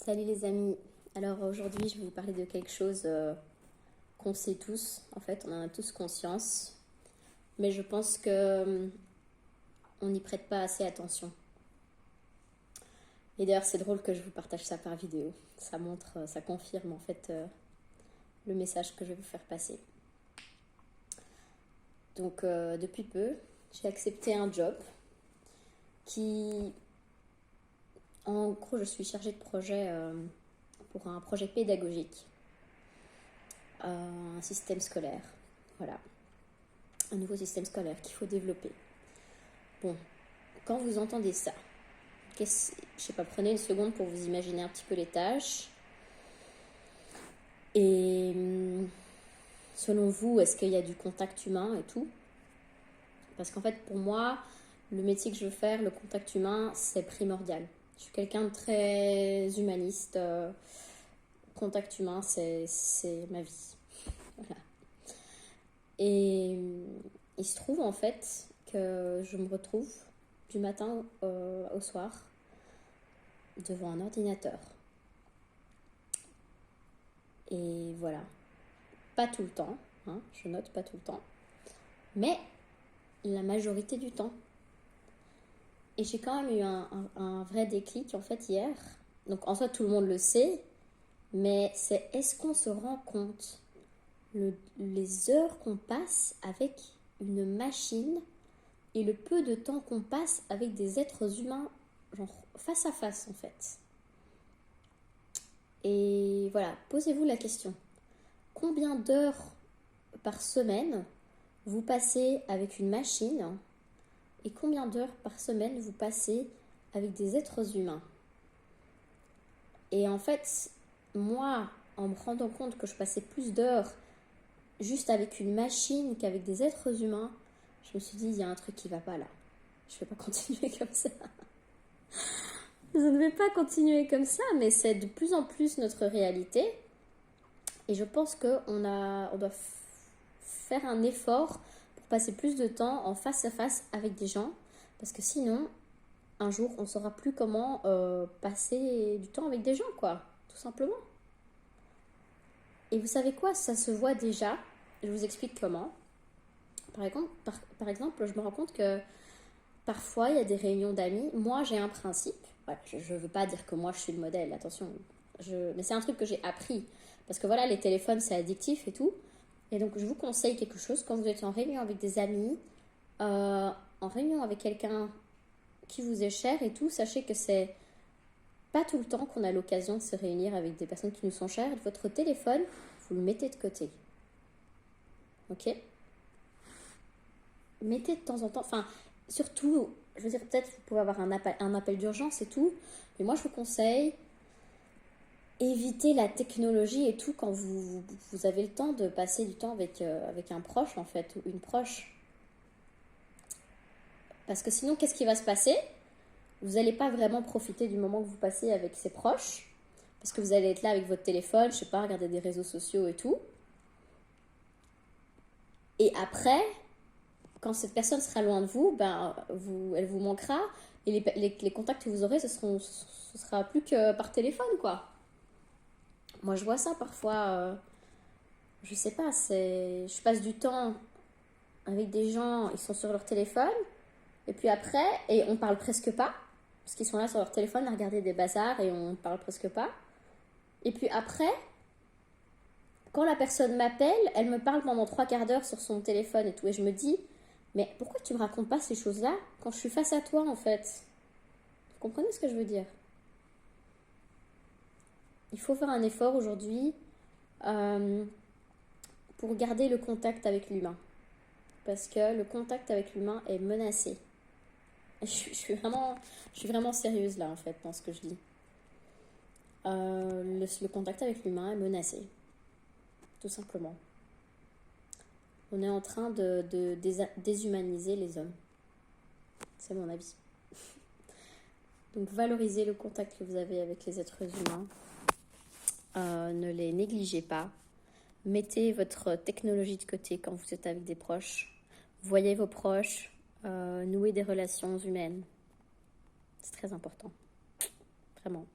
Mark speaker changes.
Speaker 1: Salut les amis, alors aujourd'hui je vais vous parler de quelque chose qu'on sait tous, en fait on en a tous conscience, mais je pense que on n'y prête pas assez attention. Et d'ailleurs c'est drôle que je vous partage ça par vidéo, ça montre, ça confirme en fait le message que je vais vous faire passer. Donc depuis peu, j'ai accepté un job qui, en gros je suis chargée de projet pour un projet pédagogique. Un système scolaire, voilà, un nouveau système scolaire qu'il faut développer. Bon, quand vous entendez ça, je sais pas, prenez une seconde pour vous imaginer un petit peu les tâches. Et selon vous, est-ce qu'il y a du contact humain et tout? Parce qu'en fait, pour moi, le métier que je veux faire, le contact humain, c'est primordial. Je suis quelqu'un de très humaniste. Contact humain, c'est ma vie. Voilà. Et il se trouve en fait que je me retrouve du matin au soir devant un ordinateur. Et voilà. Pas tout le temps, hein, je note pas tout le temps, mais la majorité du temps. Et j'ai quand même eu un vrai déclic en fait hier. Donc en soi tout le monde le sait, mais c'est est-ce qu'on se rend compte les heures qu'on passe avec une machine et le peu de temps qu'on passe avec des êtres humains, genre face à face en fait. Et voilà, posez-vous la question. Combien d'heures par semaine vous passez avec une machine et combien d'heures par semaine vous passez avec des êtres humains? Et en fait, moi, en me rendant compte que je passais plus d'heures juste avec une machine qu'avec des êtres humains, je me suis dit, il y a un truc qui va pas là. Je vais pas continuer comme ça. Je ne vais pas continuer comme ça, mais c'est de plus en plus notre réalité. Et je pense qu'on doit faire un effort pour passer plus de temps en face à face avec des gens. Parce que sinon, un jour, on ne saura plus comment passer du temps avec des gens, quoi. Tout simplement. Et vous savez quoi? Ça se voit déjà. Je vous explique comment. Par exemple, je me rends compte que parfois, il y a des réunions d'amis. Moi, j'ai un principe. Voilà, je ne veux pas dire que moi, je suis le modèle, attention. Mais c'est un truc que j'ai appris. Parce que voilà, les téléphones, c'est addictif et tout. Et donc, je vous conseille quelque chose. Quand vous êtes en réunion avec des amis, en réunion avec quelqu'un qui vous est cher et tout, sachez que c'est pas tout le temps qu'on a l'occasion de se réunir avec des personnes qui nous sont chères. Votre téléphone, vous le mettez de côté. Ok? Mettez de temps en temps, enfin, surtout, je veux dire, peut-être vous pouvez avoir un appel d'urgence et tout, mais moi je vous conseille, évitez la technologie et tout quand vous avez le temps de passer du temps avec un proche en fait, ou une proche. Parce que sinon, qu'est-ce qui va se passer? Vous n'allez pas vraiment profiter du moment que vous passez avec ses proches, parce que vous allez être là avec votre téléphone, je sais pas, regarder des réseaux sociaux et tout. Et après, quand cette personne sera loin de vous, elle vous manquera et les contacts que vous aurez, ce sera plus que par téléphone, quoi. Moi, je vois ça parfois, je sais pas, je passe du temps avec des gens, ils sont sur leur téléphone, et puis après, et on parle presque pas, parce qu'ils sont là sur leur téléphone à regarder des bazars et on parle presque pas. Et puis après, quand la personne m'appelle, elle me parle pendant 3/4 d'heure sur son téléphone et tout, et je me dis, mais pourquoi tu me racontes pas ces choses-là quand je suis face à toi, en fait? Vous comprenez ce que je veux dire? Il faut faire un effort aujourd'hui pour garder le contact avec l'humain. Parce que le contact avec l'humain est menacé. Je suis vraiment sérieuse là, en fait, dans ce que je dis. Le contact avec l'humain est menacé. Tout simplement. On est en train de déshumaniser les hommes. C'est mon avis. Donc valorisez le contact que vous avez avec les êtres humains. Ne les négligez pas. Mettez votre technologie de côté quand vous êtes avec des proches. Voyez vos proches. Nouez des relations humaines. C'est très important. Vraiment.